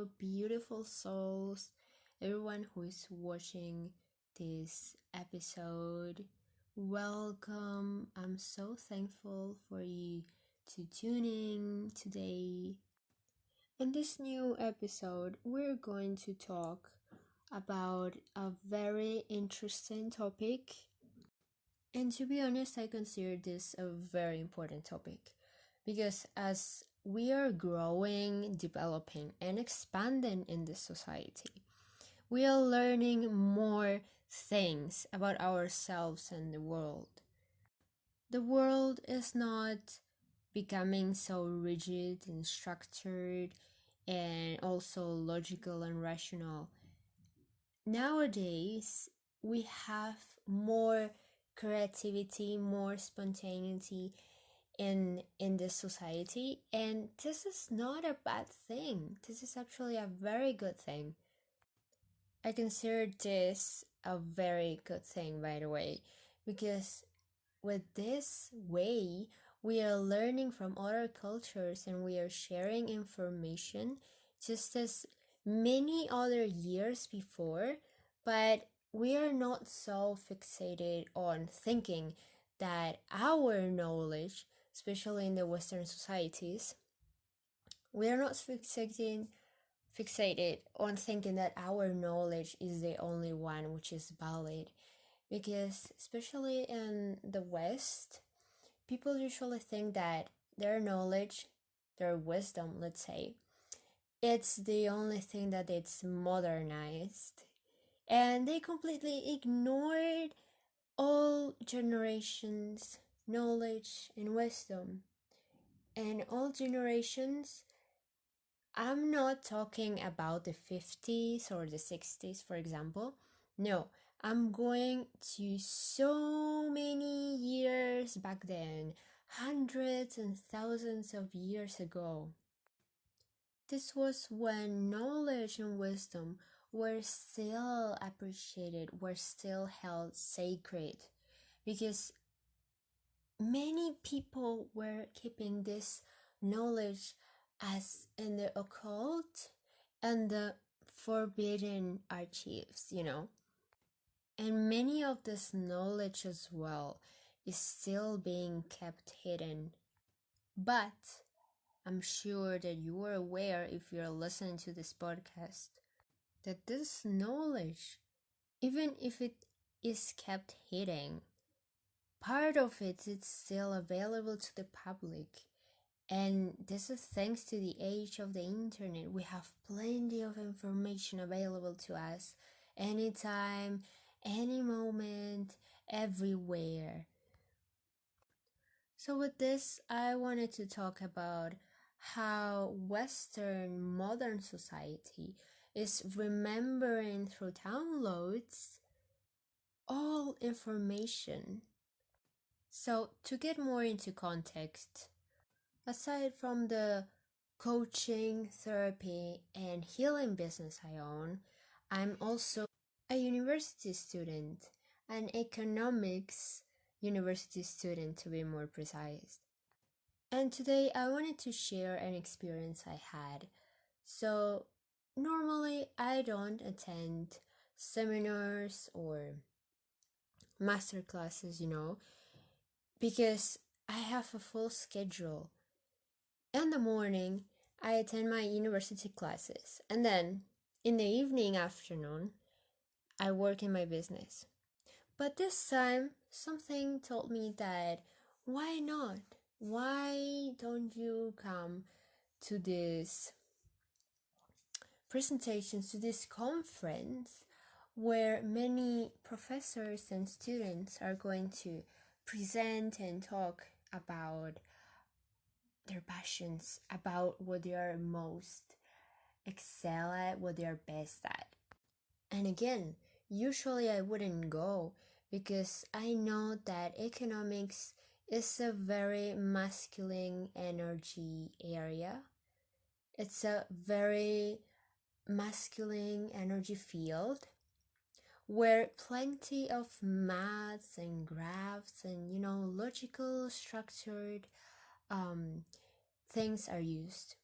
hello, beautiful souls, everyone who is watching this episode. Welcome. I'm so thankful for you to tune in today. In this new episode, we're going to talk about a very interesting topic. And to be honest, I consider this a very important topic because as we are growing, developing, and expanding in this society, we are learning more things about ourselves and the world. The world is not becoming so rigid and structured and also logical and rational. Nowadays, we have more creativity, more spontaneity in the society, and this is not a bad thing. This is actually a very good thing. I consider this a very good thing, by the way, because with this way we are learning from other cultures and we are sharing information just as many other years before, but we are not so fixated on thinking that our knowledge, especially in the Western societies, we are not fixated on thinking that our knowledge is the only one which is valid. Because especially in the West, people usually think that their knowledge, their wisdom, let's say, it's the only thing that it's modernized. And they completely ignored all generations' knowledge and wisdom. And all generations, I'm not talking about the 50s or the 60s, for example. No, I'm going to so many years back then, hundreds and thousands of years ago. This was when knowledge and wisdom were still appreciated, were still held sacred, because many people were keeping this knowledge as in the occult and the forbidden archives, And many of this knowledge as well is still being kept hidden. But I'm sure that you are aware, if you're listening to this podcast, that this knowledge, even if it is kept hidden, part of it is still available to the public. And this is thanks to the age of the internet. We have plenty of information available to us anytime, any moment, everywhere. So with this, I wanted to talk about how Western modern society is remembering through downloads all information. So to get more into context, aside from the coaching, therapy, and healing business I own, I'm also a university student, an economics university student to be more precise. And today I wanted to share an experience I had. So normally I don't attend seminars or master classes, because I have a full schedule. In the morning, I attend my university classes, and then in the evening afternoon, I work in my business. But this time, something told me that why not? Why don't you come to this presentations, to this conference where many professors and students are going to present and talk about their passions, about what they are most excel at, what they are best at. And again, usually I wouldn't go because I know that economics is a very masculine energy area. It's a very masculine energy field where plenty of maths and graphs and logical structured things are used.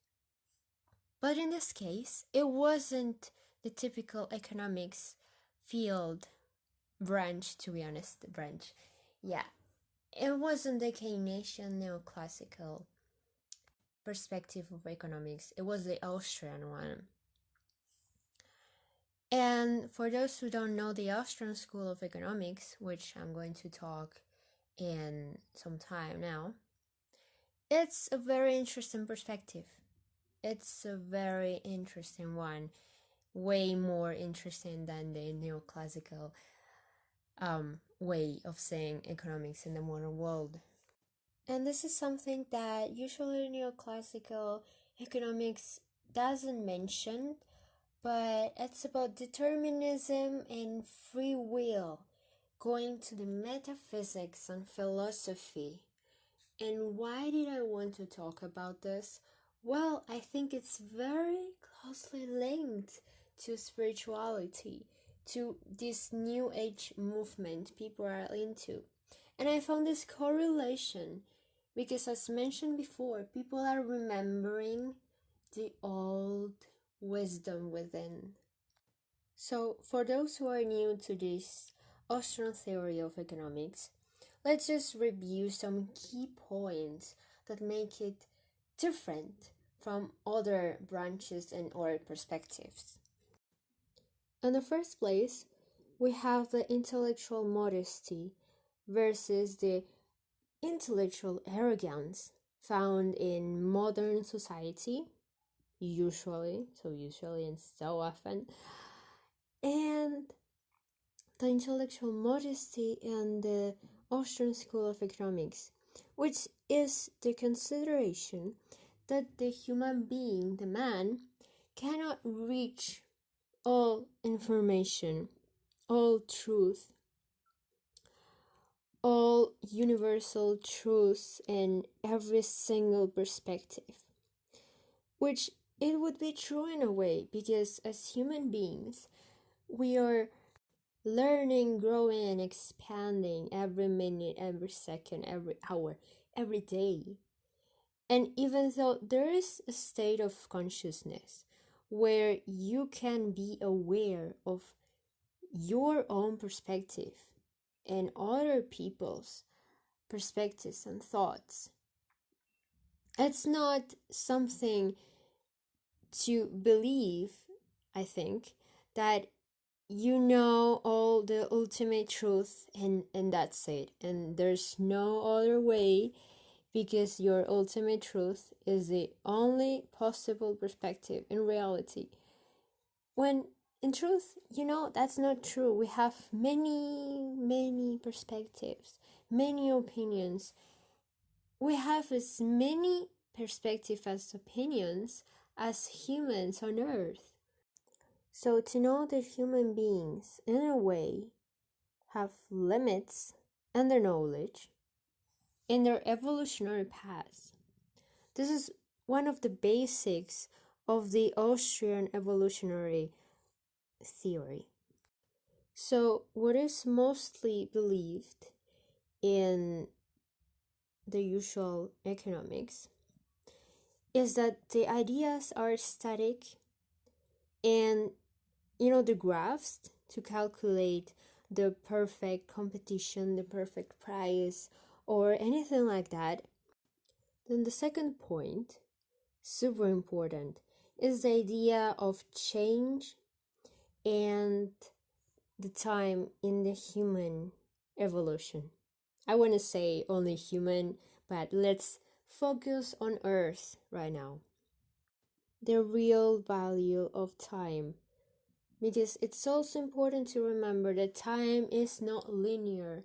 But in this case, it wasn't the typical economics field branch, to be honest, branch. Yeah, it wasn't the Keynesian neoclassical perspective of economics, it was the Austrian one. And for those who don't know the Austrian School of Economics, which I'm going to talk in some time now, it's a very interesting perspective. It's a very interesting one, way more interesting than the neoclassical way of saying economics in the modern world. And this is something that usually neoclassical economics doesn't mention, but it's about determinism and free will, going to the metaphysics and philosophy. And why did I want to talk about this? Well, I think it's very closely linked to spirituality, to this new age movement people are into. And I found this correlation because, as mentioned before, people are remembering the old wisdom within. So, for those who are new to this Austrian theory of economics, let's just review some key points that make it different from other branches and or perspectives. In the first place, we have the intellectual modesty versus the intellectual arrogance found in modern society, usually and so often, and the intellectual modesty in the Austrian School of Economics, which is the consideration that the human being, the man, cannot reach all information, all truth, all universal truths in every single perspective, which it would be true in a way, because as human beings, we are learning, growing, and expanding every minute, every second, every hour, every day. And even though there is a state of consciousness where you can be aware of your own perspective and other people's perspectives and thoughts, it's not something to believe, I think, that you know all the ultimate truth and that's it. And there's no other way, because your ultimate truth is the only possible perspective in reality. When in truth, that's not true. We have many perspectives, many opinions. We have as many perspectives as opinions as humans on Earth. So to know that human beings, in a way, have limits in their knowledge, in their evolutionary path. This is one of the basics of the Austrian evolutionary theory. So what is mostly believed in the usual economics is that the ideas are static, and the graphs to calculate the perfect competition, the perfect price, or anything like that. Then the second point, super important, is the idea of change and the time in the human evolution. I want to say only human, but let's focus on Earth right now. The real value of time, because it's also important to remember that time is not linear.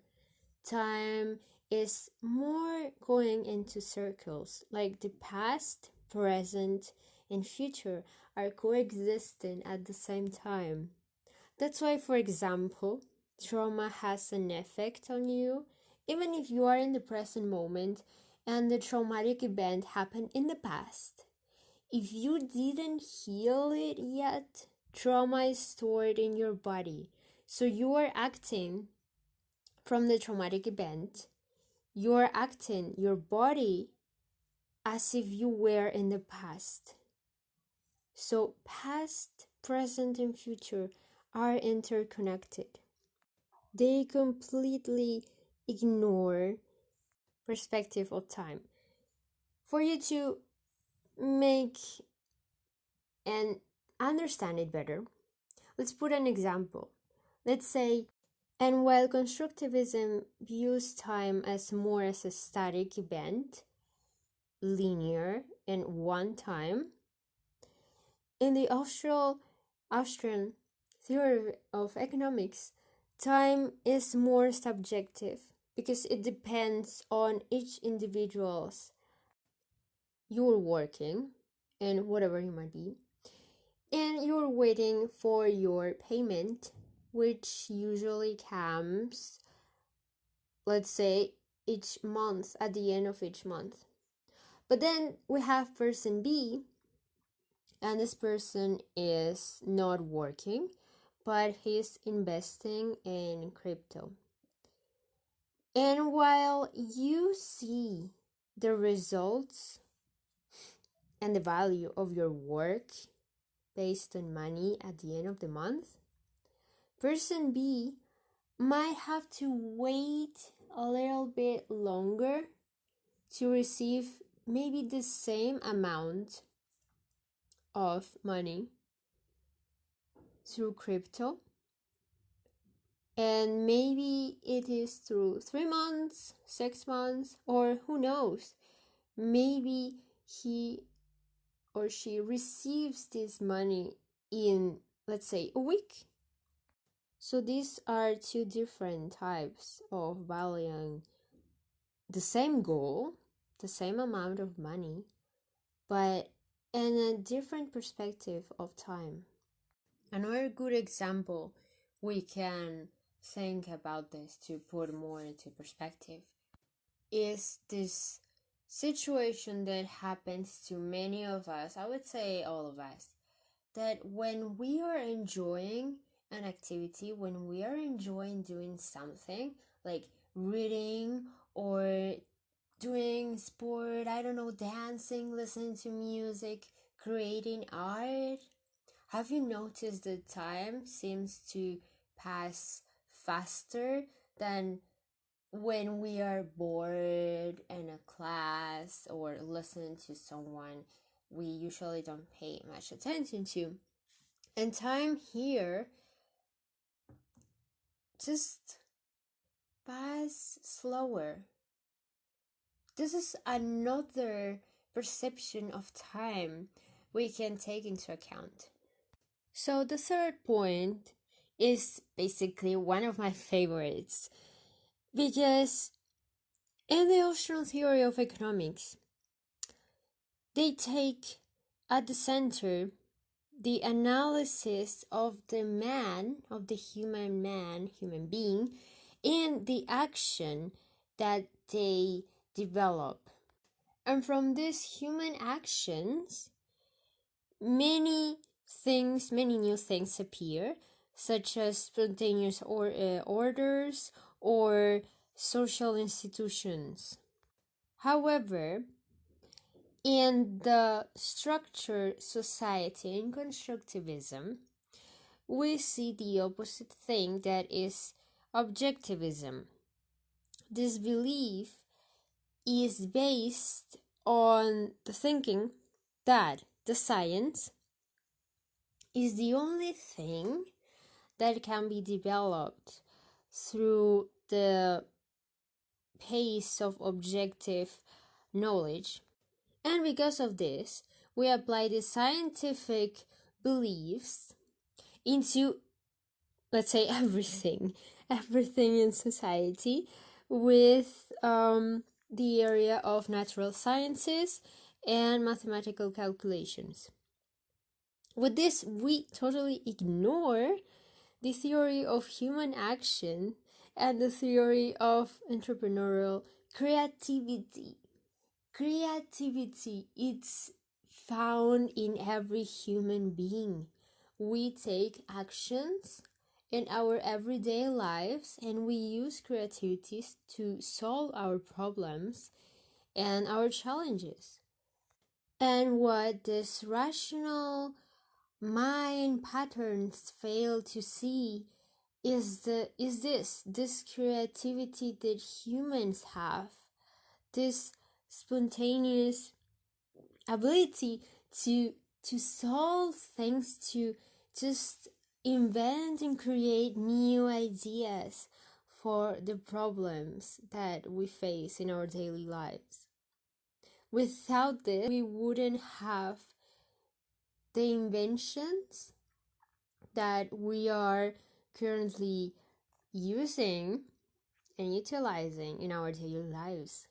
Time is more going into circles, like the past, present, and future are coexisting at the same time. That's why, for example, trauma has an effect on you, even if you are in the present moment and the traumatic event happened in the past. If you didn't heal it yet, trauma is stored in your body. So you are acting from the traumatic event. You are acting your body as if you were in the past. So past, present, and future are interconnected. They completely ignore perspective of time. For you to make and understand it better, let's put an example. Let's say, and while constructivism views time as more as a static event, linear and one time, in the Austrian Theory of Economics, time is more subjective because it depends on each individual's you're working and whatever you might be, and you're waiting for your payment, which usually comes, let's say, each month, at the end of each month. But then we have person B, and this person is not working, but he's investing in crypto. And while you see the results and the value of your work based on money at the end of the month, person B might have to wait a little bit longer to receive maybe the same amount of money through crypto. And maybe it is through 3 months, 6 months, or who knows, maybe he or she receives this money in, let's say, a week. So these are two different types of valuing the same goal, the same amount of money, but in a different perspective of time. Another good example we can think about this to put more into perspective is this situation that happens to many of us, I would say all of us, that when we are enjoying an activity, when we are enjoying doing something like reading or doing sport, I don't know, dancing, listening to music, creating art, have you noticed that time seems to pass faster than when we are bored in a class or listening to someone we usually don't pay much attention to? And time here just pass slower. This is another perception of time we can take into account. So the third point is basically one of my favorites, because in the Austrian Theory of Economics, they take at the center the analysis of the man, of the human being, and the action that they develop. And from these human actions, many new things appear, such as spontaneous orders or social institutions. However, in the structured society in constructivism, we see the opposite thing, that is objectivism. This belief is based on the thinking that the science is the only thing that can be developed through the pace of objective knowledge. And because of this, we apply the scientific beliefs into, let's say, everything in society, with the area of natural sciences and mathematical calculations. With this, we totally ignore the theory of human action and the theory of entrepreneurial creativity. Creativity, it's found in every human being. We take actions in our everyday lives and we use creativity to solve our problems and our challenges. And what this rational mind patterns fail to see is this creativity that humans have, this spontaneous ability to solve things, to just invent and create new ideas for the problems that we face in our daily lives. Without this, we wouldn't have the inventions that we are currently using and utilizing in our daily lives.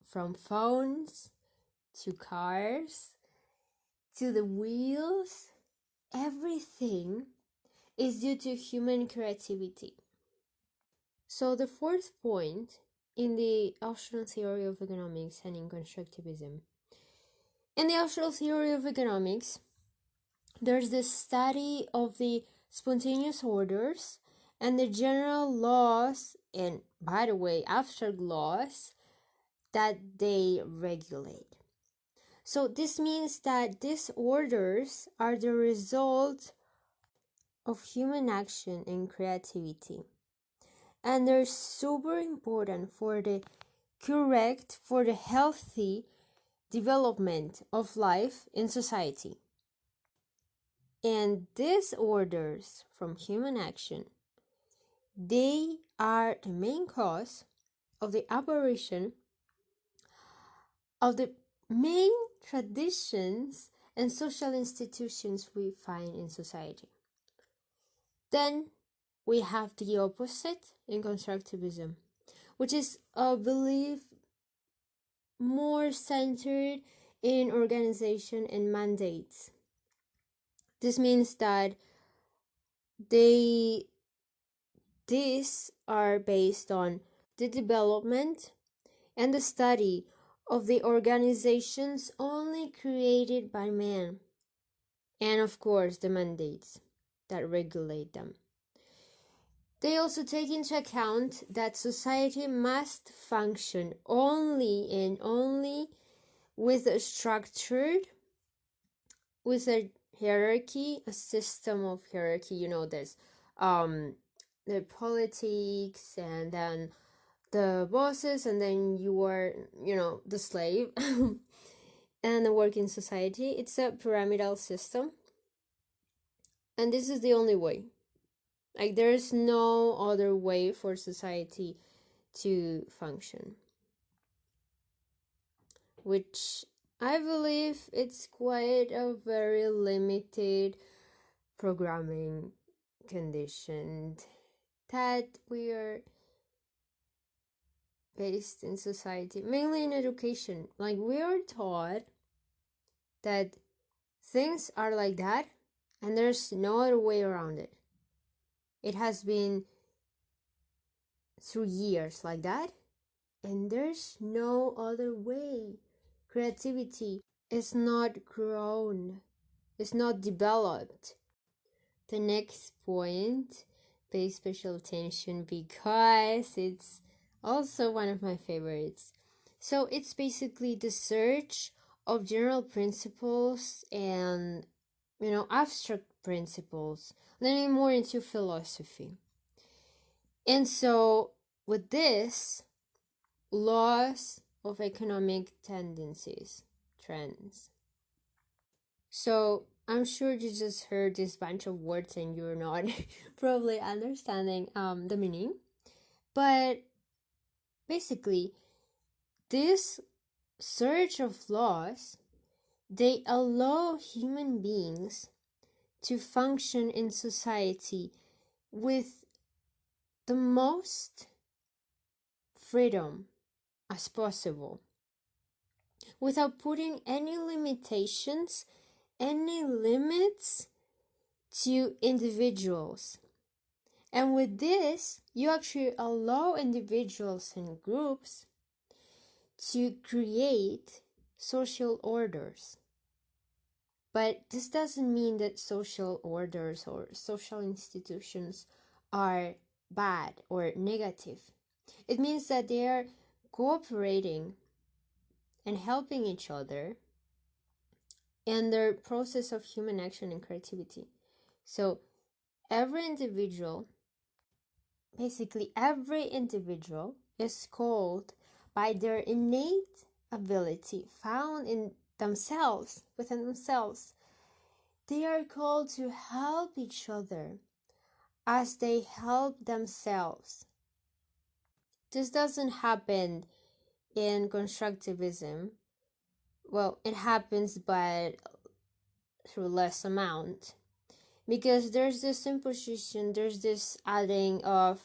From phones to cars to the wheels, everything is due to human creativity. So the fourth point in the Austrian Theory of Economics and in constructivism. In the Austrian Theory of Economics, there's the study of the spontaneous orders and the general laws, and by the way, abstract laws that they regulate. So this means that these orders are the result of human action and creativity. And they're super important for the correct, for the healthy development of life in society. And these orders from human action, they are the main cause of the apparition of the main traditions and social institutions we find in society. Then we have the opposite in constructivism, which is a belief more centered in organization and mandates. This means that these are based on the development and the study of the organizations only created by man, and of course the mandates that regulate them. They also take into account that society must function only and only with a hierarchy, a system of hierarchy. There's the politics, and then the bosses, and then you are, the slave, and the working society. It's a pyramidal system, and this is the only way. Like, there's no other way for society to function, which I believe it's quite a very limited programming conditioned that we are based in society, mainly in education. Like, we are taught that things are like that and there's no other way around it. It has been through years like that, and there's no other way. Creativity is not grown, it's not developed. The next point, pay special attention because it's also one of my favorites. So it's basically the search of general principles and, abstract principles, learning more into philosophy. And so with this, laws of economic tendencies, trends. So I'm sure you just heard this bunch of words and you're not probably understanding the meaning. But basically, this search of laws, they allow human beings to function in society with the most freedom as possible, without putting any limitations, any limits to individuals. And with this, you actually allow individuals and groups to create social orders. But this doesn't mean that social orders or social institutions are bad or negative. It means that they are cooperating and helping each other and the process of human action and creativity. So every individual, basically every individual, is called by their innate ability found in themselves, within themselves. They are called to help each other as they help themselves. This doesn't happen in constructivism. Well, it happens, but through less amount. Because there's this imposition, there's this adding of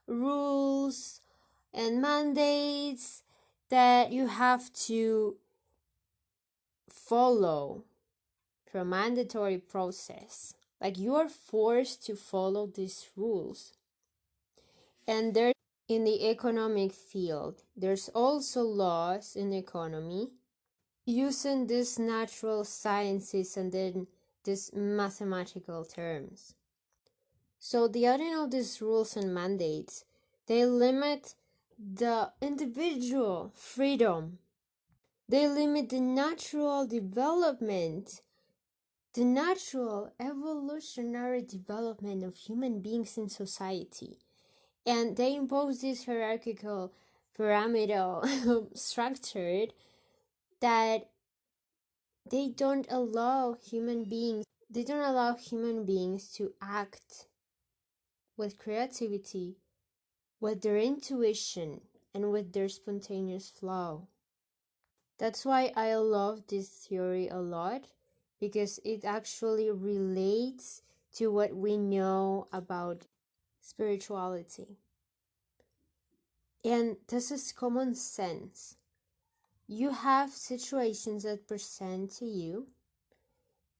rules and mandates that you have to follow through a mandatory process. Like, you are forced to follow these rules. And there, in the economic field, there's also laws in economy using these natural sciences and then these mathematical terms. So the adding of these rules and mandates, they limit the individual freedom. They limit the natural development, the natural evolutionary development of human beings in society. And they impose this hierarchical pyramidal structure that they don't allow human beings to act with creativity, with their intuition, and with their spontaneous flow. That's why I love this theory a lot, because it actually relates to what we know about spirituality. And this is common sense. You have situations that present to you,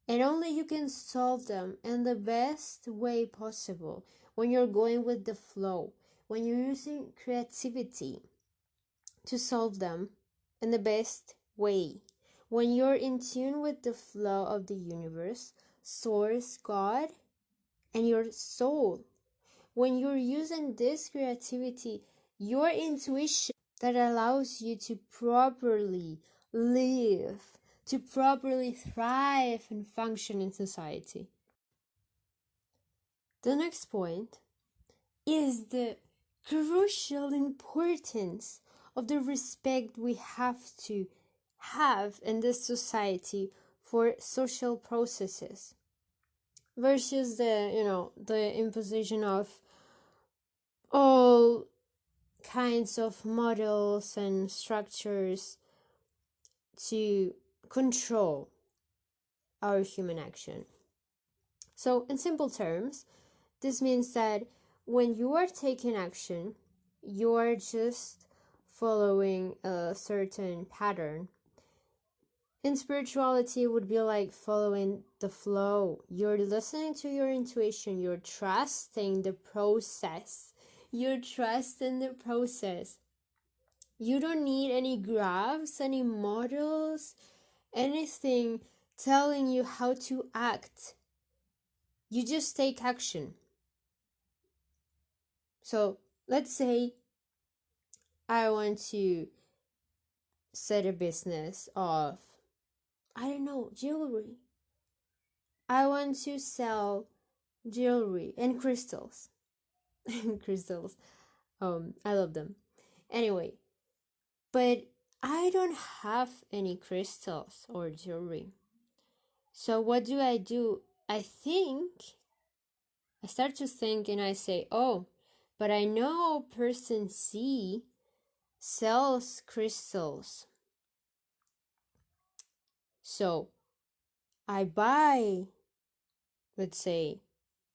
and only you can solve them in the best way possible when you're going with the flow, when you're using creativity to solve them in the best way, when you're in tune with the flow of the universe, source, God, and your soul. When you're using this creativity, your intuition, that allows you to properly live, to properly thrive and function in society. The next point is the crucial importance of the respect we have to have in this society for social processes versus the imposition of all kinds of models and structures to control our human action. So, in simple terms, this means that when you are taking action, you are just following a certain pattern. In spirituality, it would be like following the flow. You're listening to your intuition, you're trusting the process. You're trusting the process. You don't need any graphs, any models, anything telling you how to act. You just take action. So let's say I want to set a business of, I don't know, jewelry. I want to sell jewelry and crystals. Crystals. I love them. Anyway, but I don't have any crystals or jewelry. So what do? I start to think and I say, oh, but I know person C sells crystals. So I buy, let's say,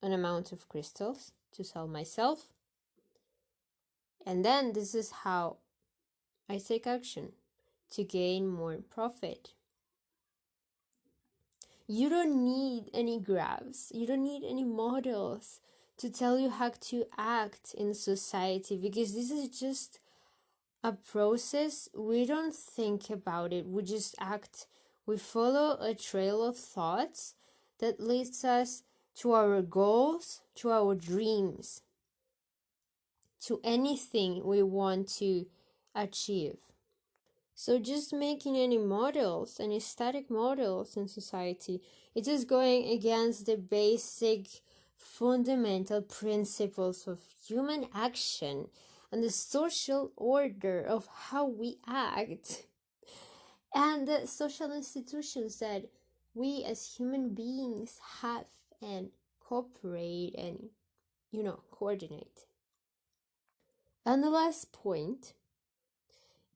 an amount of crystals to sell myself. And then this is how I take action to gain more profit. You don't need any graphs, you don't need any models to tell you how to act in society, because this is just a process. We don't think about it, we just act. We follow a trail of thoughts that leads us to our goals, to our dreams, to anything we want to achieve. So just making any models, any static models in society, it is going against the basic fundamental principles of human action and the social order of how we act and the social institutions that we as human beings have and cooperate and, coordinate. And the last point,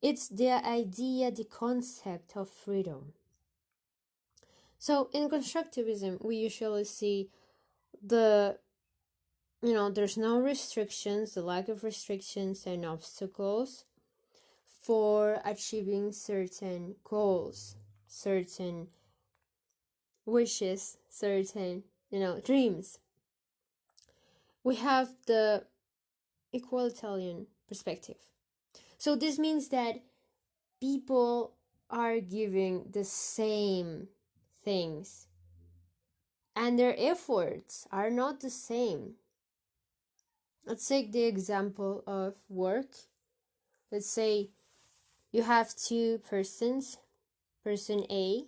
it's the idea, the concept of freedom. So in constructivism, we usually see there's no restrictions, the lack of restrictions and obstacles for achieving certain goals, certain wishes, certain, dreams. We have the equalitarian perspective. So this means that people are giving the same things and their efforts are not the same. Let's take the example of work. Let's say you have two persons, person A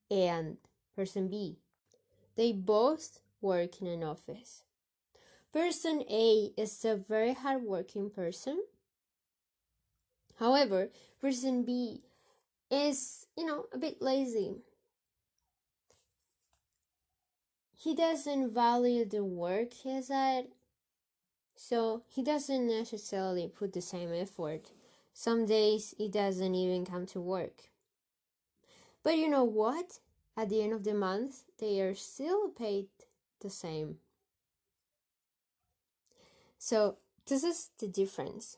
and person B. They both work in an office. Person A is a very hardworking person. However, person B is, a bit lazy. He doesn't value the work he's at, so he doesn't necessarily put the same effort. Some days he doesn't even come to work. But you know what? At the end of the month, they are still paid the same. So this is the difference.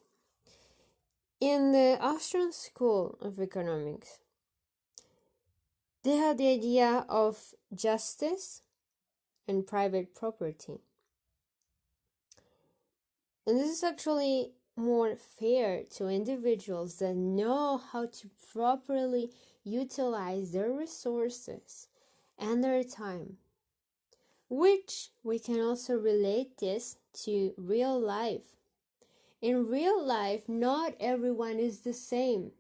In the Austrian School of Economics, they have the idea of justice and private property. And this is actually more fair to individuals that know how to properly utilize their resources and their time, which we can also relate this to real life. In real life, not everyone is the same.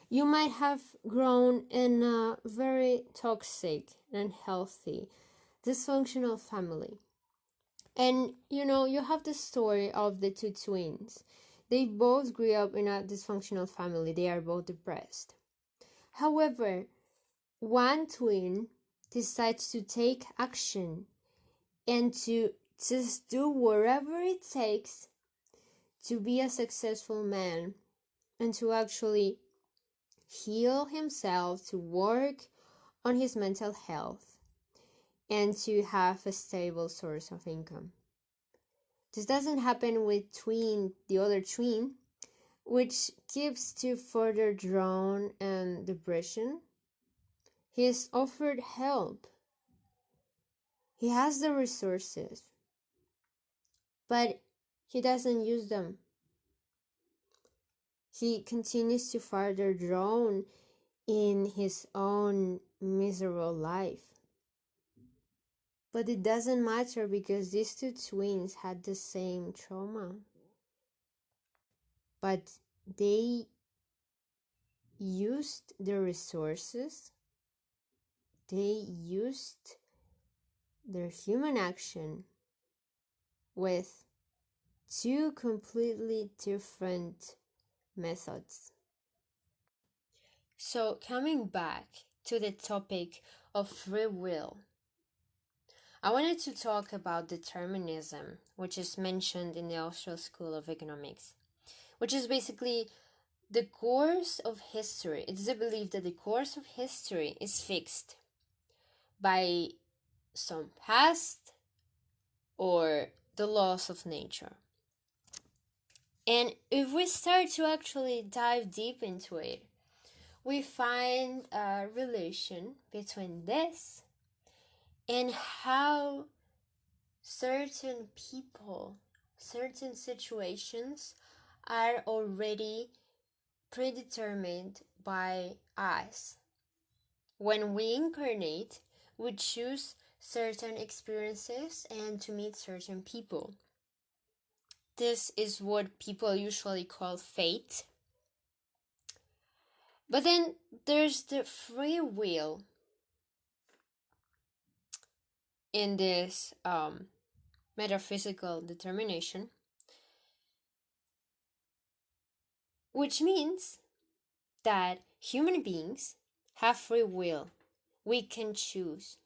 You might have grown in a very toxic, unhealthy, dysfunctional family. And you have the story of the two twins. They both grew up in a dysfunctional family. They are both depressed. However, one twin decides to take action and to just do whatever it takes to be a successful man and to actually heal himself, to work on his mental health, and to have a stable source of income. This doesn't happen with the other twin, which keeps to further drown and depression. He is offered help. He has the resources, but he doesn't use them. He continues to further drown in his own miserable life. But it doesn't matter because these two twins had the same trauma. But they used their resources, they used their human action with two completely different methods. So, coming back to the topic of free will, I wanted to talk about determinism, which is mentioned in the Austrian School of Economics, which is basically the course of history. It's the belief that the course of history is fixed by some past or the laws of nature. And if we start to actually dive deep into it, we find a relation between this and how certain people, certain situations are already predetermined by us. When we incarnate, we choose certain experiences and to meet certain people. This is what people usually call fate. But then there's the free will in this metaphysical determination, which means that human beings have free will. We can choose.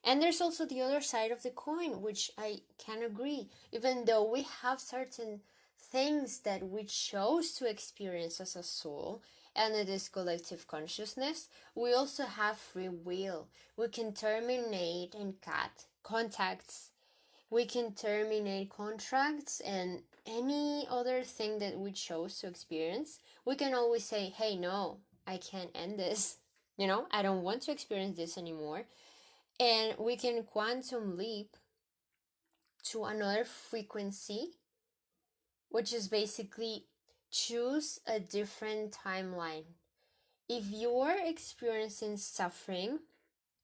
And there's also the other side of the coin, which I can agree. Even though we have certain things that we chose to experience as a soul, and it is collective consciousness, we also have free will. We can terminate and cut contacts. We can terminate contracts and any other thing that we chose to experience. We can always say, hey, no, I can't end this. I don't want to experience this anymore. And we can quantum leap to another frequency, which is basically choose a different timeline. If you're experiencing suffering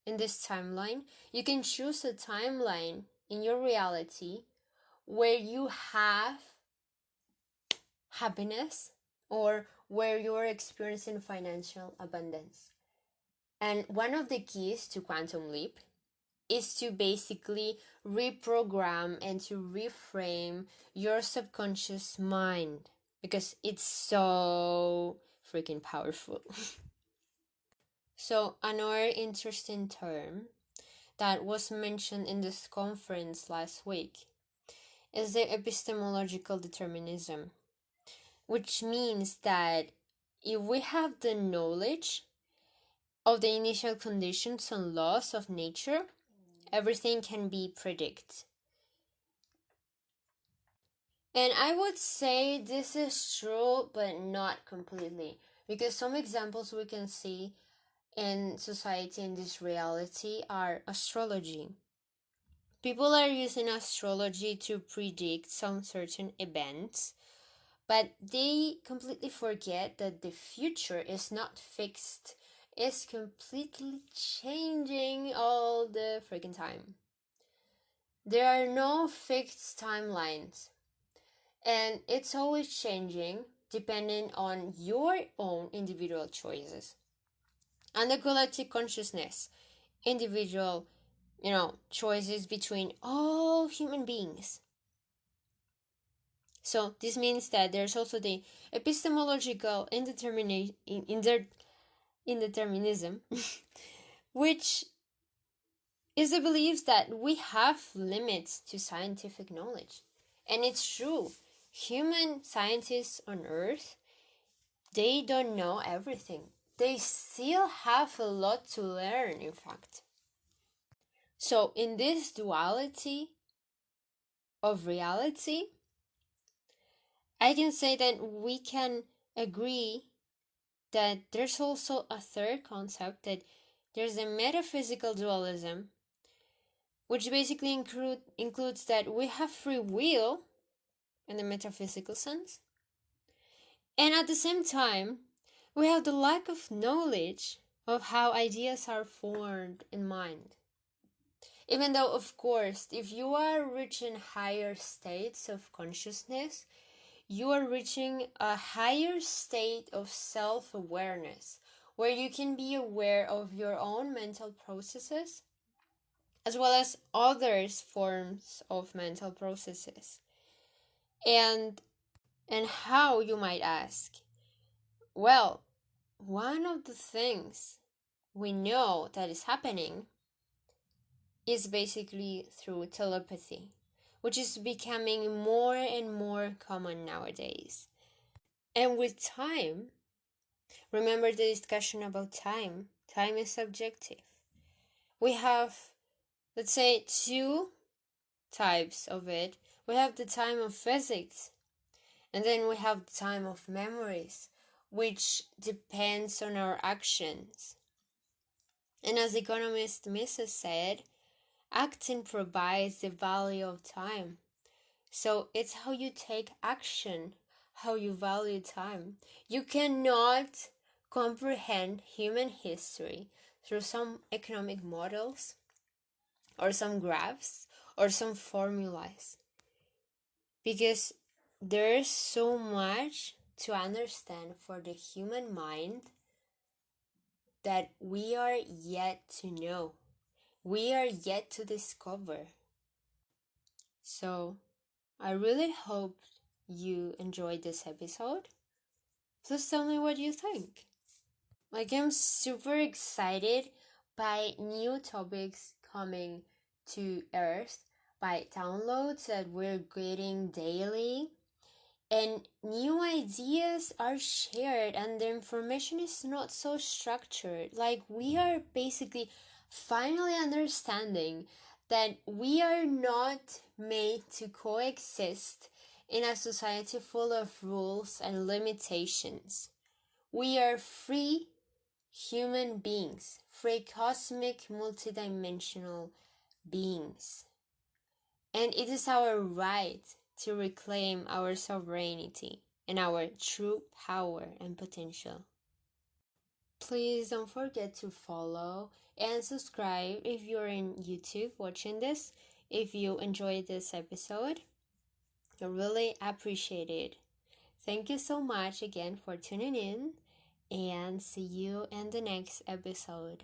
in this timeline, you can choose a timeline in your reality where you have happiness or where you're experiencing financial abundance. And one of the keys to quantum leap is to basically reprogram and to reframe your subconscious mind because it's so freaking powerful. So, another interesting term that was mentioned in this conference last week is the epistemological determinism, which means that if we have the knowledge of the initial conditions and laws of nature, everything can be predicted. And I would say this is true, but not completely. Because some examples we can see in society, in this reality, are astrology. People are using astrology to predict some certain events, but they completely forget that the future is not fixed. It's completely changing all the freaking time. There are no fixed timelines. And it's always changing depending on your own individual choices. And the collective consciousness, individual, choices between all human beings. So this means that there's also the epistemological indeterminism, which is the belief that we have limits to scientific knowledge. And it's true. Human scientists on Earth, they don't know everything. They still have a lot to learn, in fact. So, in this duality of reality, I can say that we can agree that there's also a third concept, that there's a metaphysical dualism, which basically includes that we have free will in the metaphysical sense, and at the same time, we have the lack of knowledge of how ideas are formed in mind. Even though, of course, if you are reaching higher states of consciousness, you are reaching a higher state of self-awareness, where you can be aware of your own mental processes, as well as others' forms of mental processes. And how, you might ask? Well, one of the things we know that is happening is basically through telepathy, which is becoming more and more common nowadays. And with time, remember the discussion about time. Time is subjective. We have, let's say, two types of it. We have the time of physics, and then we have the time of memories, which depends on our actions. And as economist Mises said, acting provides the value of time. So it's how you take action, how you value time. You cannot comprehend human history through some economic models or some graphs or some formulas, because there's so much to understand for the human mind that we are yet to know, we are yet to discover. So, I really hope you enjoyed this episode. Please tell me what you think. Like, I'm super excited by new topics coming to Earth, by downloads that we're getting daily, and new ideas are shared, and the information is not so structured. Like, we are basically finally understanding that we are not made to coexist in a society full of rules and limitations. We are free human beings, free cosmic multidimensional beings. And it is our right to reclaim our sovereignty and our true power and potential. Please don't forget to follow and subscribe if you're in YouTube watching this. If you enjoyed this episode, I really appreciate it. Thank you so much again for tuning in, and see you in the next episode.